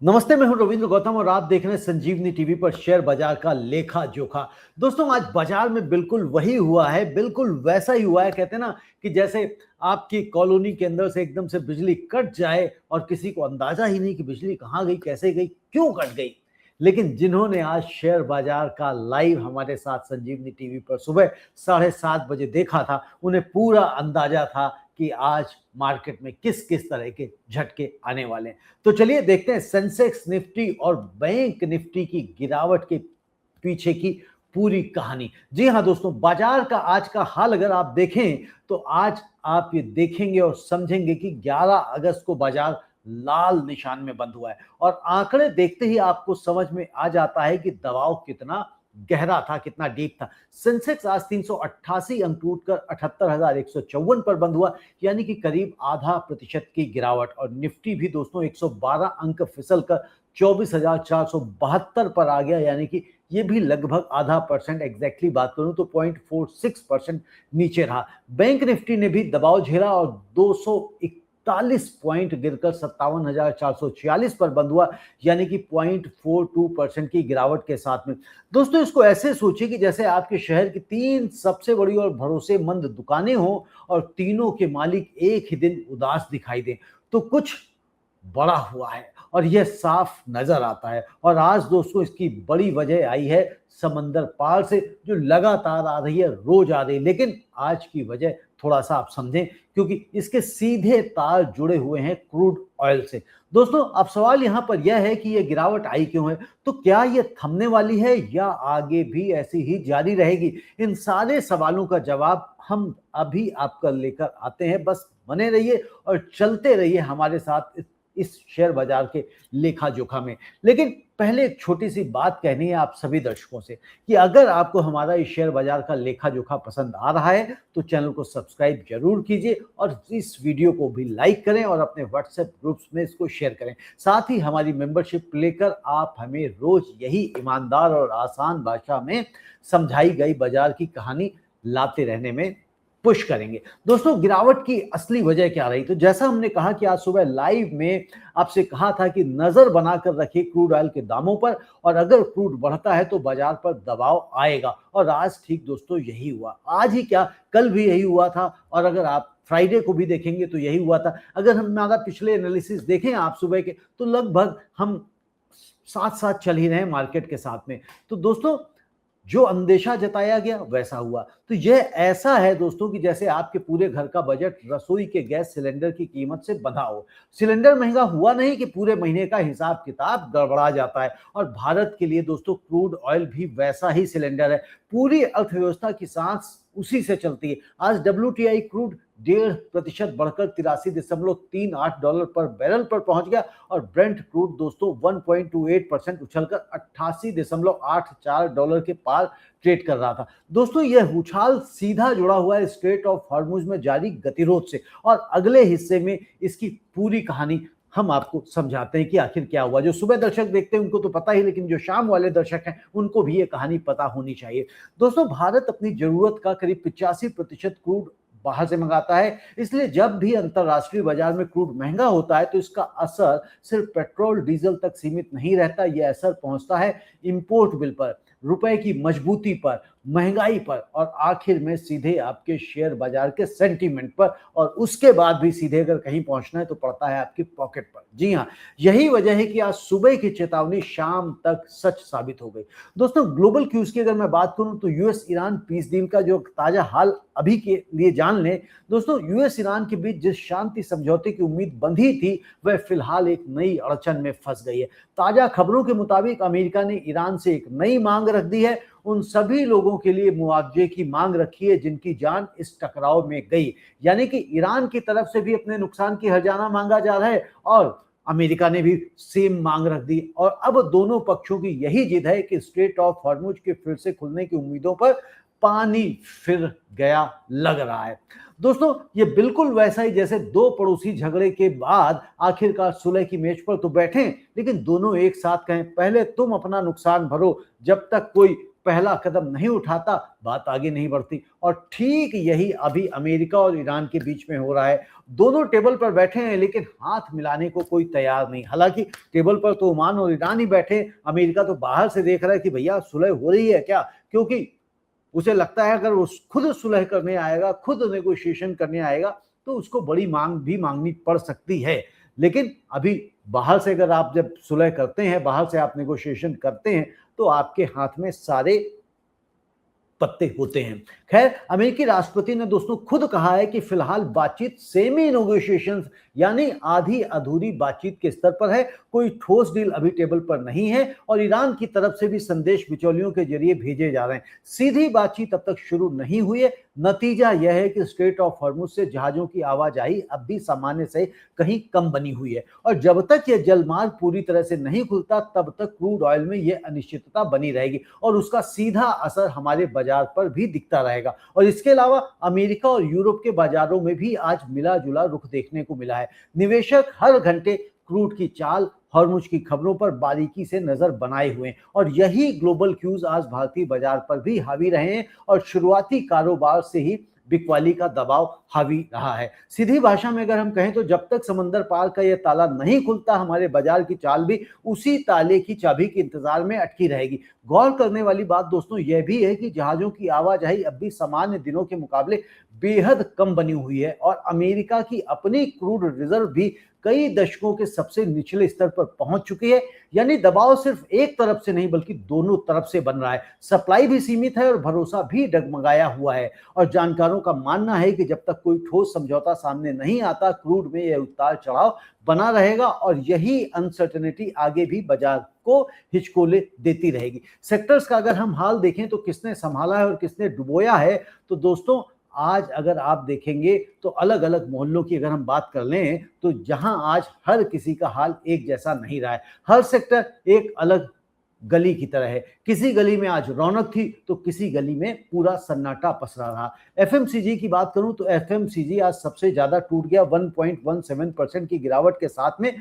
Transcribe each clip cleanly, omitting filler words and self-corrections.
नमस्ते, मैं हूं रविंद्र गौतम और आप देख रहे हैं संजीवनी टीवी पर शेयर बाजार का लेखा जोखा। दोस्तों, आज बाजार में बिल्कुल वही हुआ है, बिल्कुल वैसा ही हुआ है। कहते हैं ना कि जैसे आपकी कॉलोनी के अंदर से एकदम से बिजली कट जाए और किसी को अंदाजा ही नहीं कि बिजली कहाँ गई, कैसे गई, क्यों कट गई। लेकिन जिन्होंने आज शेयर बाजार का लाइव हमारे साथ संजीवनी टीवी पर सुबह 7:30 बजे देखा था, उन्हें पूरा अंदाजा था कि आज मार्केट में किस किस तरह के झटके आने वाले हैं। तो चलिए देखते हैं सेंसेक्स निफ्टी और बैंक निफ्टी की गिरावट के पीछे की पूरी कहानी। जी हाँ दोस्तों, बाजार का आज का हाल अगर आप देखें तो आज आप ये देखेंगे और समझेंगे कि 11 अगस्त को बाजार लाल निशान में बंद हुआ है और आंकड़े देखते ही आपको समझ में आ जाता है कि दबाव कितना गहरा था, कितना डीप था। सेंसेक्स आज 388 अंक टूटकर 78,154 पर बंद हुआ, यानी कि करीब आधा प्रतिशत की गिरावट। और निफ्टी भी दोस्तों 112 अंक फिसल कर 24,472 पर आ गया, यानी कि ये भी लगभग आधा परसेंट, एग्जैक्टली बात करूं तो 0.46% नीचे रहा। बैंक निफ्टी ने भी दबाव झेला और 241 पॉइंट गिरकर 57,446 पर बंद हुआ, यानी कि 0.42% की गिरावट के साथ में। दोस्तों, इसको ऐसे सोचिए कि जैसे आपके शहर की 3 सबसे बड़ी और भरोसेमंद दुकानें हों और तीनों के मालिक एक ही दिन उदास दिखाई दें, तो कुछ बड़ा हुआ है और यह साफ नजर आता है। और आज दोस्तों इसकी बड़ी वजह आई है समंदर पार से, जो लगातार आ रही है, रोज आ रही है। लेकिन आज की वजह थोड़ा सा आप समझें, क्योंकि इसके सीधे तार जुड़े हुए हैं क्रूड ऑयल से। दोस्तों, अब सवाल यहां पर यह है कि यह गिरावट आई क्यों है, तो क्या यह थमने वाली है या आगे भी ऐसी ही जारी रहेगी? इन सारे सवालों का जवाब हम अभी आपका लेकर आते हैं। बस बने रहिए और चलते रहिए हमारे साथ इस शेयर बाजार के लेखा जोखा में। लेकिन पहले एक छोटी सी बात कहनी है आप सभी दर्शकों से कि अगर आपको हमारा इस शेयर बाजार का लेखा जोखा पसंद आ रहा है तो चैनल को सब्सक्राइब जरूर कीजिए और इस वीडियो को भी लाइक करें और अपने व्हाट्सएप ग्रुप्स में इसको शेयर करें। साथ ही हमारी मेंबरशिप लेकर आप हमें रोज यही ईमानदार और आसान भाषा में समझाई गई बाजार की कहानी लाते रहने में पुश करेंगे। दोस्तों, गिरावट की असली वजह क्या रही? तो जैसा हमने कहा कि आज सुबह लाइव में आपसे कहा था कि नजर बनाकर रखिए क्रूड ऑयल के दामों पर, और अगर क्रूड बढ़ता है तो बाजार पर दबाव आएगा। और आज ठीक दोस्तों यही हुआ। आज ही क्या, कल भी यही हुआ था, और अगर आप फ्राइडे को भी देखेंगे तो यही हुआ था। अगर हम हमारा पिछले एनालिसिस देखें आप सुबह के, तो लगभग हम साथ साथ चल ही रहे हैं मार्केट के साथ में। तो दोस्तों, जो अंदेशा जताया गया वैसा हुआ। तो यह ऐसा है दोस्तों कि जैसे आपके पूरे घर का बजट रसोई के गैस सिलेंडर की कीमत से बंधा हो। सिलेंडर महंगा हुआ नहीं कि पूरे महीने का हिसाब किताब गड़बड़ा जाता है। और भारत के लिए दोस्तों क्रूड ऑयल भी वैसा ही सिलेंडर है। पूरी अर्थव्यवस्था की सांस उसी से चलती है। आज WTI क्रूड 1.5% बढ़कर $83.38 पर बैरल पर पहुंच गया और ब्रेंट क्रूड दोस्तों 1.28% उछलकर $88.84 के पार ट्रेड कर रहा था। दोस्तों, यह उछाल सीधा जुड़ा हुआ है स्ट्रेट ऑफ हॉर्मुज में जारी गतिरोध से, और अगले हिस्से में इसकी पूरी कहानी हम आपको समझाते हैं कि आखिर क्या हुआ। जो सुबह दर्शक देखते हैं उनको तो पता ही, लेकिन जो शाम वाले दर्शक हैं उनको भी ये कहानी पता होनी चाहिए। दोस्तों, भारत अपनी जरूरत का करीब 85% क्रूड बाहर से मंगाता है। इसलिए जब भी अंतरराष्ट्रीय बाजार में क्रूड महंगा होता है तो इसका असर सिर्फ पेट्रोल डीजल तक सीमित नहीं रहता। यह असर पहुंचता है इंपोर्ट बिल पर, रुपए की मजबूती पर, महंगाई पर, और आखिर में सीधे आपके शेयर बाजार के सेंटीमेंट पर, और उसके बाद भी सीधे अगर कहीं पहुंचना है तो पड़ता है आपकी पॉकेट पर। जी हाँ, यही वजह है कि आज सुबह की चेतावनी शाम तक सच साबित हो गई। दोस्तों, ग्लोबल क्यूज की अगर मैं बात करूं तो यूएस ईरान पीस डील का जो ताजा हाल अभी के लिए जान लें। दोस्तों, यूएस ईरान के बीच जिस शांति समझौते की उम्मीद बंधी थी वह फिलहाल एक नई अड़चन में फंस गई है। ताजा खबरों के मुताबिक अमेरिका ने ईरान से एक नई मांग रख दी है। उन सभी लोगों के लिए मुआवजे की मांग रखी है जिनकी जान इस टकराव में गई, यानी कि ईरान की तरफ से भी अपने नुकसान की हर्जाना मांगा जा रहा है और अमेरिका ने भी सेम मांग रख दी। और अब दोनों पक्षों की यही जिद है कि स्ट्रेट ऑफ हॉर्मुज के फिर से खुलने की उम्मीदों पर पानी फिर गया लग रहा है। दोस्तों, ये बिल्कुल वैसा ही जैसे दो पड़ोसी झगड़े के बाद आखिरकार सुलह की मेज पर तो बैठे, लेकिन दोनों एक साथ कहें पहले तुम अपना नुकसान भरो, जब तक कोई पहला कदम नहीं उठाता, बात आगे नहीं बढ़ती। और ठीक यही अभी अमेरिका और ईरान के बीच में हो रहा है। दोनों टेबल पर बैठे हैं लेकिन हाथ मिलाने को कोई तैयार नहीं। हालांकि टेबल पर तो ओमान और ईरान ही बैठे, अमेरिका तो बाहर से देख रहा है कि भैया सुलह हो रही है क्या, क्योंकि उसे लगता है अगर वो खुद सुलह करने आएगा, खुद नेगोशिएशन करने आएगा, तो उसको बड़ी मांग भी मांगनी पड़ सकती है। लेकिन अभी बाहर से अगर आप जब सुलह करते हैं, बाहर से आप नेगोशिएशन करते हैं, तो आपके हाथ में सारे पत्ते होते हैं। खैर, अमेरिकी राष्ट्रपति ने दोस्तों खुद कहा है कि फिलहाल बातचीत सेमी नेगोशिएशंस यानी आधी अधूरी बातचीत के स्तर पर है, कोई ठोस डील अभी टेबल पर नहीं है और ईरान की तरफ से भी संदेश बिचौलियों के जरिए भेजे जा रहे हैं। सीधी बातचीत अब तक शुरू नहीं हुई है। नतीजा यह है कि स्ट्रेट ऑफ हॉर्मुज से जहाजों की आवाजाही अब भी सामान्य से कहीं कम बनी हुई है और जब तक यह जलमार्ग पूरी तरह से नहीं खुलता तब तक क्रूड ऑयल में यह अनिश्चितता बनी रहेगी और उसका सीधा असर हमारे बाजार पर भी दिखता रहेगा। और इसके अलावा अमेरिका और यूरोप के बाजारों में भी आज मिला जुला रुख देखने को मिला है। निवेशक हर घंटे क्रूड की चाल, हॉर्मुज की खबरों पर बारीकी से नजर बनाए हुए हैं और यही ग्लोबल क्यूज आज भारतीय बाजार पर भी हावी रहे हैं और शुरुआती कारोबार से ही बिकवाली का दबाव हावी रहा है। सीधी भाषा में अगर हम कहें तो जब तक समंदर पार का यह ताला नहीं खुलता, हमारे बाजार की चाल भी उसी ताले की चाबी के इंतजार में अटकी रहेगी। गौर करने वाली बात दोस्तों यह भी है कि जहाजों की आवाजाही अब भी सामान्य दिनों के मुकाबले बेहद कम बनी हुई है और अमेरिका की अपनी क्रूड रिजर्व भी कई दशकों के सबसे निचले स्तर पर पहुंच चुकी है। यानी दबाव सिर्फ एक तरफ से नहीं बल्कि दोनों तरफ से बन रहा है। सप्लाई भी सीमित है और भरोसा भी डगमगाया हुआ है और जानकारों का मानना है कि जब तक कोई ठोस समझौता सामने नहीं आता, क्रूड में यह उतार चढ़ाव बना रहेगा और यही अनसर्टेनिटी आगे भी बाजार को हिचकोले देती रहेगी। सेक्टर्स का अगर हम हाल देखें तो किसने संभाला है और किसने डुबोया है, तो दोस्तों आज अगर आप देखेंगे तो अलग अलग मोहल्लों की अगर हम बात कर लें तो जहां आज हर किसी का हाल एक जैसा नहीं रहा है। हर सेक्टर एक अलग गली की तरह है। किसी गली में आज रौनक थी तो किसी गली में पूरा सन्नाटा पसरा रहा। एफएमसीजी की बात करूं तो एफएमसीजी आज सबसे ज्यादा टूट गया 1.17% की गिरावट के साथ में,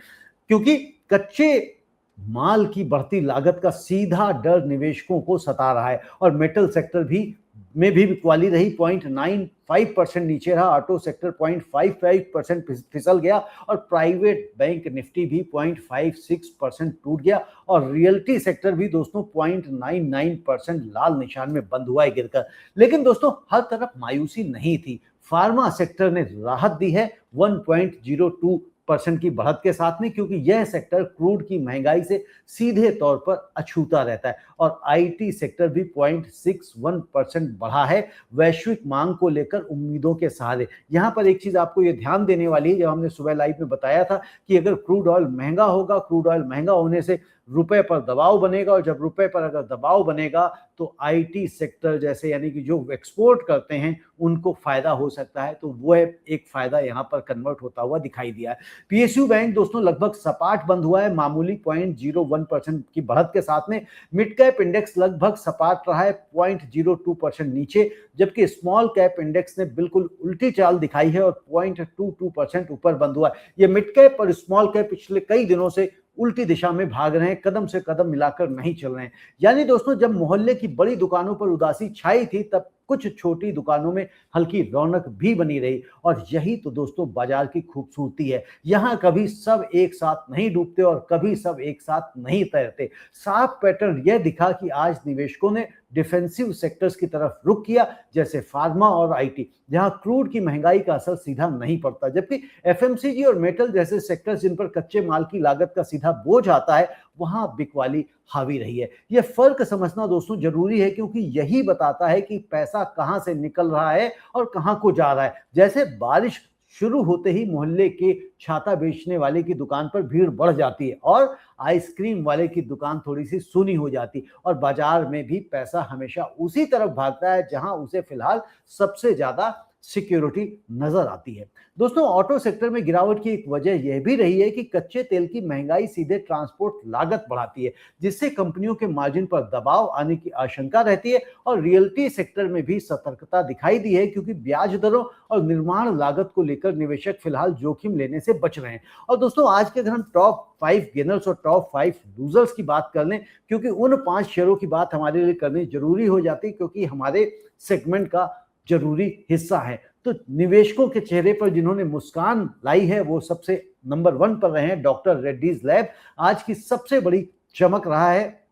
क्योंकि कच्चे माल की बढ़ती लागत का सीधा डर निवेशकों को सता रहा है और मेटल सेक्टर में भी बिकवाली रही, 0.95% नीचे रहा। ऑटो सेक्टर 0.55% फिसल गया और प्राइवेट बैंक निफ्टी भी 0.56% टूट गया और रियल्टी सेक्टर भी दोस्तों 0.99% लाल निशान में बंद हुआ है गिरकर। लेकिन दोस्तों हर तरफ मायूसी नहीं थी। फार्मा सेक्टर ने राहत दी है 1.02% की बढ़त के साथ में, क्योंकि यह सेक्टर क्रूड की महंगाई से सीधे तौर पर अछूता रहता है और आईटी सेक्टर भी 0.61% बढ़ा है वैश्विक मांग को लेकर उम्मीदों के सहारे। यहां पर एक चीज आपको ये ध्यान देने वाली है, जब हमने सुबह लाइव में बताया था कि अगर क्रूड ऑयल महंगा होगा, क्रूड ऑयल महंगा होने से रुपए पर दबाव बनेगा और जब रुपए पर अगर दबाव बनेगा तो आईटी सेक्टर जैसे यानी कि जो एक्सपोर्ट करते हैं उनको फायदा हो सकता है, तो वो एक फायदा यहां पर कन्वर्ट होता हुआ दिखाई दिया है। पीएसयू बैंक दोस्तों लगभग सपाट बंद हुआ है मामूली 0.01% की बढ़त के साथ में। मिड कैप इंडेक्स लगभग सपाट रहा है 0.02% नीचे, जबकि स्मॉल कैप इंडेक्स ने बिल्कुल उल्टी चाल दिखाई है और 0.22% ऊपर बंद हुआ है। ये मिड कैप और स्मॉल कैप पिछले कई दिनों से उल्टी दिशा में भाग रहे हैं, कदम से कदम मिलाकर नहीं चल रहे हैं। यानी दोस्तों जब मोहल्ले की बड़ी दुकानों पर उदासी छाई थी तब कुछ छोटी दुकानों में हल्की रौनक भी बनी रही और यही तो दोस्तों बाजार की खूबसूरती है। यहाँ कभी सब एक साथ नहीं डूबते और कभी सब एक साथ नहीं तैरते। साफ पैटर्न यह दिखा कि आज निवेशकों ने डिफेंसिव सेक्टर्स की तरफ रुख किया, जैसे फार्मा और आईटी, जहां क्रूड की महंगाई का असर सीधा नहीं पड़ता, जबकि एफएमसीजी और मेटल जैसे सेक्टर्स जिन पर कच्चे माल की लागत का सीधा बोझ आता है वहां बिकवाली हावी रही है। यह फर्क समझना दोस्तों जरूरी है, क्योंकि यही बताता है कि पैसा कहां से निकल रहा है और कहां को जा रहा है। जैसे बारिश शुरू होते ही मोहल्ले के छाता बेचने वाले की दुकान पर भीड़ बढ़ जाती है और आइसक्रीम वाले की दुकान थोड़ी सी सूनी हो जाती और बाजार में भी पैसा हमेशा उसी तरफ भागता है जहां उसे फिलहाल सबसे ज्यादा सिक्योरिटी नजर आती है। दोस्तों, ऑटो सेक्टर में गिरावट की एक वजह यह भी रही है कि कच्चे तेल की महंगाई सीधे ट्रांसपोर्ट लागत बढ़ाती है, जिससे कंपनियों के मार्जिन पर दबाव आने की आशंका रहती है। और रियल्टी सेक्टर में भी सतर्कता दिखाई दी है, क्योंकि ब्याज दरों और निर्माण लागत को लेकर निवेशक फिलहाल जोखिम लेने से बच रहे हैं। और दोस्तों, आज के अगर हम टॉप 5 गेनर्स और टॉप 5 लूजर्स की बात कर लें, क्योंकि उन 5 शेयरों की बात हमारे लिए करनी जरूरी हो जाती है, क्योंकि हमारे सेगमेंट का जरूरी हिस्सा है। तो निवेशकों के चेहरे पर जिन्होंने मुस्कान लाई है, वो सबसे नंबर 1 पर रहे हैं डॉक्टर रेड्डीज लैब। आज की सबसे बड़ी चमक रहा है,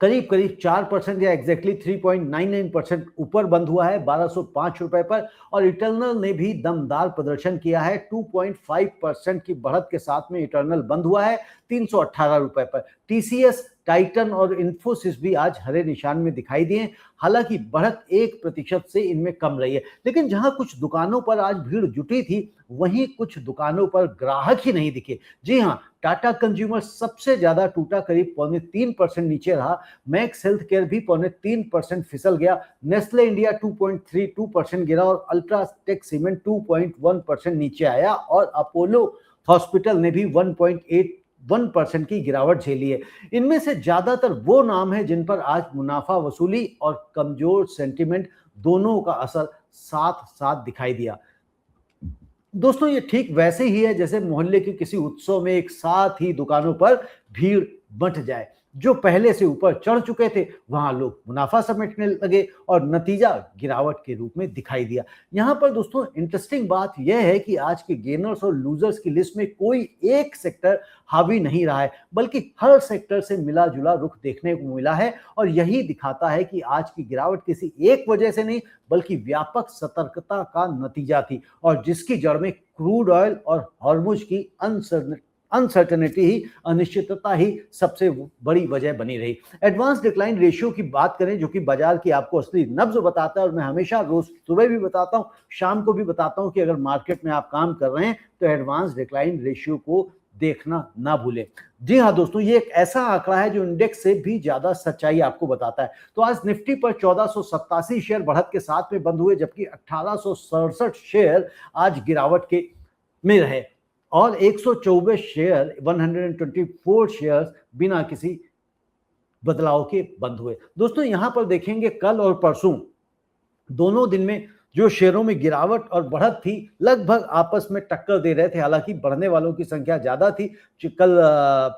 करीब करीब 4% या एग्जैक्टली 3.99% ऊपर बंद हुआ है 1205 रुपए पर। और इटर्नल ने भी दमदार प्रदर्शन किया है, 2.5% की बढ़त के साथ में इटर्नल बंद हुआ है 318 रुपए पर। टीसीएस, टाइटन और इन्फोसिस भी आज हरे निशान में दिखाई दिए। हालांकि बढ़त 1% से इनमें कम रही है, लेकिन जहां कुछ दुकानों पर आज भीड़ जुटी थी, वहीं कुछ दुकानों पर ग्राहक ही नहीं दिखे। जी हां, टाटा कंज्यूमर सबसे ज्यादा टूटा, करीब 3% नीचे रहा। मैक्स हेल्थ केयर भी 3% फिसल गया। नेस्ले इंडिया 2.32% गिरा और अल्ट्राटेक सीमेंट 2.1% नीचे आया। और अपोलो हॉस्पिटल ने भी 1.81% की गिरावट झेली है। इनमें से ज्यादातर वो नाम है जिन पर आज मुनाफा वसूली और कमजोर सेंटिमेंट दोनों का असर साथ साथ दिखाई दिया। दोस्तों, ये ठीक वैसे ही है जैसे मोहल्ले के किसी उत्सव में एक साथ ही दुकानों पर भीड़ बंट जाए। जो पहले से ऊपर चढ़ चुके थे, वहां लोग मुनाफा समेटने लगे और नतीजा गिरावट के रूप में दिखाई दिया। यहां पर दोस्तों, इंटरेस्टिंग बात यह है कि आज के गेनर्स और लूजर्स की लिस्ट में कोई एक सेक्टर हावी नहीं रहा है, बल्कि हर सेक्टर से मिला जुला रुख देखने को मिला है। और यही दिखाता है कि आज की गिरावट किसी एक वजह से नहीं, बल्कि व्यापक सतर्कता का नतीजा थी, और जिसकी जड़ में क्रूड ऑयल और हॉर्मुज की अनसर्टेनिटी ही, अनिश्चितता ही सबसे बड़ी वजह बनी रही। एडवांस डिक्लाइन रेशियो की बात करें, जो कि बाजार की आपको असली नब्ज बताता है, और मैं हमेशा रोज सुबह भी बताता हूं, शाम को भी बताता हूं कि अगर मार्केट में आप काम कर रहे हैं तो एडवांस डिक्लाइन रेशियो को देखना ना भूलें। जी हाँ दोस्तों, ये एक ऐसा आंकड़ा है जो इंडेक्स से भी ज्यादा सच्चाई आपको बताता है। तो आज निफ्टी पर 1487 शेयर बढ़त के साथ में बंद हुए, जबकि 1867 शेयर आज गिरावट के में रहे, और 124 शेयर 124 शेयर बिना किसी बदलाव के बंद हुए। दोस्तों, यहां पर देखेंगे कल और परसों दोनों दिन में जो शेयरों में गिरावट और बढ़त थी, लगभग आपस में टक्कर दे रहे थे। हालांकि बढ़ने वालों की संख्या ज्यादा थी, कल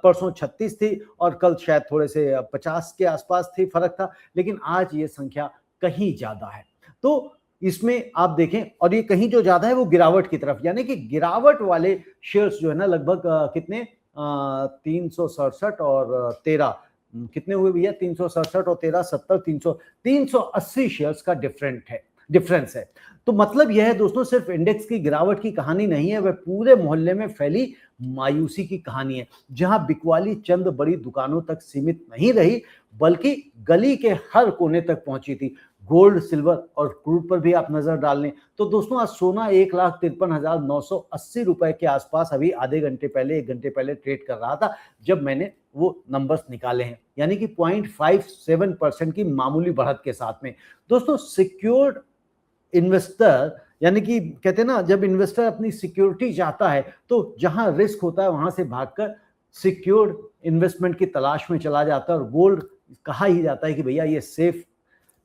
परसों 36 थी और कल शायद थोड़े से 50 के आसपास थी, फर्क था, लेकिन आज ये संख्या कहीं ज्यादा है। तो इसमें आप देखें, और ये कहीं जो ज्यादा है वो गिरावट की तरफ, यानी कि गिरावट वाले शेयर्स जो है ना, लगभग कितने 367 और 13 कितने हुए भैया, 367 और 13 70 380 शेयर्स का डिफरेंस है। तो मतलब यह है दोस्तों, सिर्फ इंडेक्स की गिरावट की कहानी नहीं है, वह पूरे मोहल्ले में फैली मायूसी की कहानी है, जहां बिकवाली चंद बड़ी दुकानों तक सीमित नहीं रही, बल्कि गली के हर कोने तक पहुंची थी। गोल्ड, सिल्वर और क्रूड पर भी आप नजर डाल लें तो दोस्तों, आज सोना 1,53,980 रुपए के आसपास अभी आधे घंटे पहले, 1 घंटे पहले ट्रेड कर रहा था, जब मैंने वो नंबर्स निकाले हैं, यानी कि 0.57% की मामूली बढ़त के साथ में। दोस्तों, सिक्योर्ड इन्वेस्टर, यानी कि कहते हैं ना, जब इन्वेस्टर अपनी सिक्योरिटी चाहता है तो जहां रिस्क होता है वहां से भागकर सिक्योर्ड इन्वेस्टमेंट की तलाश में चला जाता है, और गोल्ड कहा ही जाता है कि भैया ये सेफ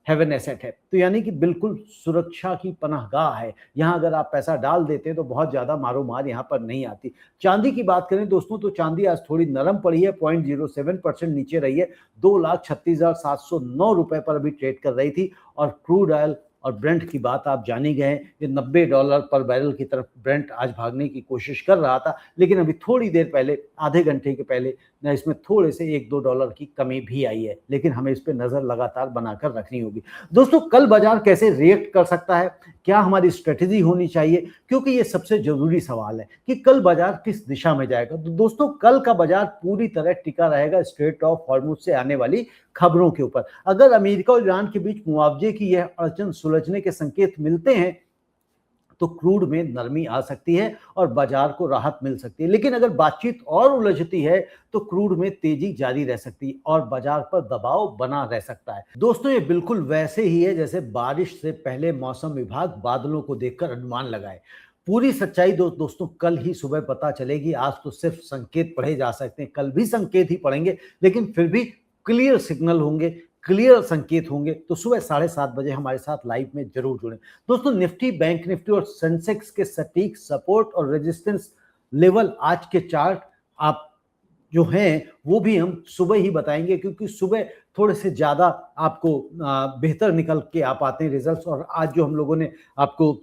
हेवन एसेट है। तो यानी कि बिल्कुल सुरक्षा की पनाहगाह है, यहां अगर आप पैसा डाल देते हैं तो बहुत ज्यादा मारो मार यहां पर नहीं आती। चांदी की बात करें दोस्तों, तो चांदी आज थोड़ी नरम पड़ी है, 0.07% नीचे रही है, 2,36,709 रुपए पर अभी ट्रेड कर रही थी। और क्रूड ऑयल और ब्रेंट की बात आप जान ही गए, ये $90 पर बैरल की तरफ ब्रेंट आज भागने की कोशिश कर रहा था, लेकिन अभी थोड़ी देर पहले, आधे घंटे के पहले ना, इसमें थोड़े से $1-2 की कमी भी आई है, लेकिन हमें इस पे नजर लगातार बनाकर रखनी होगी। दोस्तों, कल बाजार कैसे रिएक्ट कर सकता है, क्या हमारी स्ट्रेटेजी होनी चाहिए, क्योंकि ये सबसे जरूरी सवाल है कि कल बाजार किस दिशा में जाएगा। तो दोस्तों, कल का बाजार पूरी तरह टिका रहेगा स्ट्रेट ऑफ हॉर्मुज से आने वाली खबरों के ऊपर। अगर अमेरिका और ईरान के बीच मुआवजे की यह अड़चन सुलझने के संकेत मिलते हैं, तो क्रूड में नरमी आ सकती है और बाजार को राहत मिल सकती है। लेकिन अगर बातचीत और उलझती है तो क्रूड में तेजी जारी रह सकती है और बाजार पर दबाव बना रह सकता है। दोस्तों, ये बिल्कुल वैसे ही है जैसे बारिश से पहले मौसम विभाग बादलों को देखकर अनुमान लगाए। पूरी सच्चाई दोस्तों कल ही सुबह पता चलेगी। आज तो सिर्फ संकेत पढ़े जा सकते हैं, कल भी संकेत ही पढ़ेंगे, लेकिन फिर भी क्लियर सिग्नल होंगे, क्लियर संकेत होंगे। तो सुबह 7:30 बजे हमारे साथ लाइव में जरूर जुड़ें। दोस्तों, निफ्टी, बैंक निफ्टी और सेंसेक्स के सटीक सपोर्ट और रेजिस्टेंस लेवल आज के चार्ट आप जो हैं वो भी हम सुबह ही बताएंगे, क्योंकि सुबह थोड़े से ज्यादा आपको बेहतर निकल के आ पाते हैं रिजल्ट्स। और आज जो हम लोगों ने आपको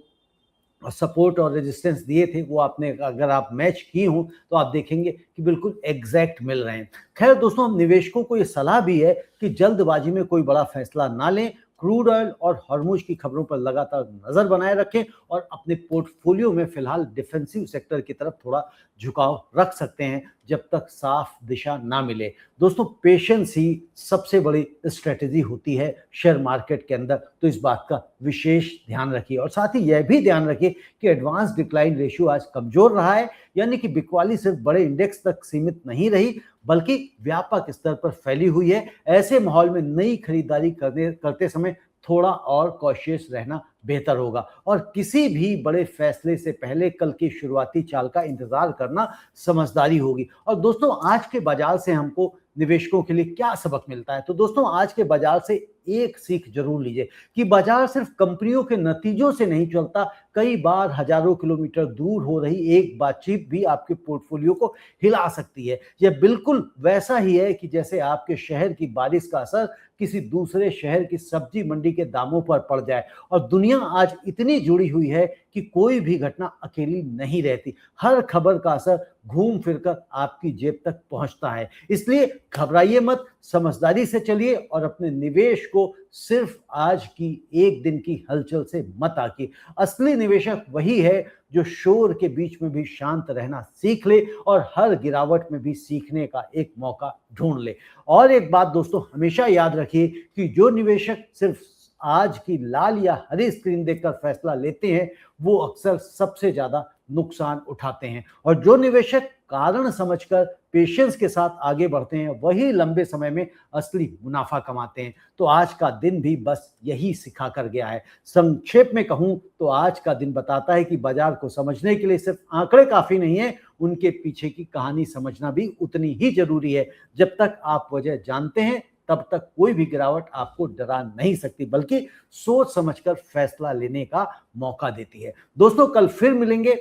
सपोर्ट और रेजिस्टेंस दिए थे वो आपने अगर आप मैच की हो तो आप देखेंगे कि बिल्कुल एग्जैक्ट मिल रहे हैं। खैर दोस्तों, हम निवेशकों को ये सलाह भी है कि जल्दबाजी में कोई बड़ा फैसला ना लें। क्रूड ऑयल और हॉर्मुज की खबरों पर लगातार नजर बनाए रखें और अपने पोर्टफोलियो में फिलहाल डिफेंसिव सेक्टर की तरफ थोड़ा झुकाव रख सकते हैं जब तक साफ दिशा ना मिले। दोस्तों, पेशेंस ही सबसे बड़ी स्ट्रेटेजी होती है शेयर मार्केट के अंदर, तो इस बात का विशेष ध्यान रखिए। और साथ ही यह भी ध्यान रखिए कि एडवांस डिक्लाइन रेशियो आज कमजोर रहा है, यानी कि बिकवाली सिर्फ बड़े इंडेक्स तक सीमित नहीं रही बल्कि व्यापक स्तर पर फैली हुई है। ऐसे माहौल में नई खरीदारी करते समय थोड़ा और कॉशियस रहना बेहतर होगा और किसी भी बड़े फैसले से पहले कल की शुरुआती चाल का इंतजार करना समझदारी होगी। और दोस्तों, आज के बाजार से हमको निवेशकों के लिए क्या सबक मिलता है? तो दोस्तों, आज के बाजार से एक सीख जरूर लीजिए कि बाजार सिर्फ कंपनियों के नतीजों से नहीं चलता। कई बार हजारों किलोमीटर दूर हो रही एक बातचीत भी आपके पोर्टफोलियो को हिला सकती है। यह बिल्कुल वैसा ही है कि जैसे आपके शहर की बारिश का असर किसी दूसरे शहर की सब्जी मंडी के दामों पर पड़ जाए। और दुनिया आज इतनी जुड़ी हुई है कि कोई भी घटना अकेली नहीं रहती। हर खबर का असर घूम फिरकर आपकी जेब तक पहुंचता है। इसलिए घबराइए मत, समझदारी से चलिए और अपने निवेश को सिर्फ आज की एक दिन की हलचल से मत आकिए। असली निवेशक वही है जो शोर के बीच में भी शांत रहना सीख ले और हर गिरावट में भी सीखने का एक मौका ढूंढ ले। और एक बात दोस्तों, हमेशा याद रखिए कि जो निवेशक सिर्फ आज की लाल या हरी स्क्रीन देखकर फैसला लेते हैं वो अक्सर सबसे ज्यादा नुकसान उठाते हैं, और जो निवेशक कारण समझकर पेशेंस के साथ आगे बढ़ते हैं वही लंबे समय में असली मुनाफा कमाते हैं। तो आज का दिन भी बस यही सिखा कर गया है। संक्षेप में कहूं तो आज का दिन बताता है कि बाजार को समझने के लिए सिर्फ आंकड़े काफी नहीं है, उनके पीछे की कहानी समझना भी उतनी ही जरूरी है। जब तक आप वजह जानते हैं तब तक कोई भी गिरावट आपको डरा नहीं सकती, बल्कि सोच समझकर फैसला लेने का मौका देती है। दोस्तों, कल फिर मिलेंगे,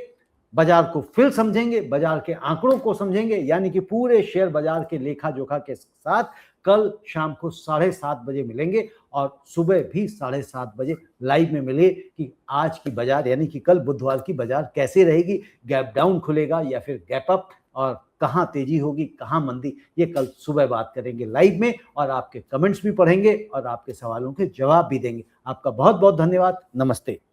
बाजार को फिर समझेंगे, बाजार के आंकड़ों को समझेंगे, यानी कि पूरे शेयर बाजार के लेखा जोखा के साथ कल शाम को 7:30 बजे मिलेंगे और सुबह भी 7:30 बजे लाइव में मिले कि आज की बाजार यानी कि कल बुधवार की बाजार कैसे रहेगी, गैप डाउन खुलेगा या फिर गैप अप, और कहां तेजी होगी कहां मंदी, ये कल सुबह बात करेंगे लाइव में। और आपके कमेंट्स भी पढ़ेंगे और आपके सवालों के जवाब भी देंगे। आपका बहुत बहुत धन्यवाद। नमस्ते।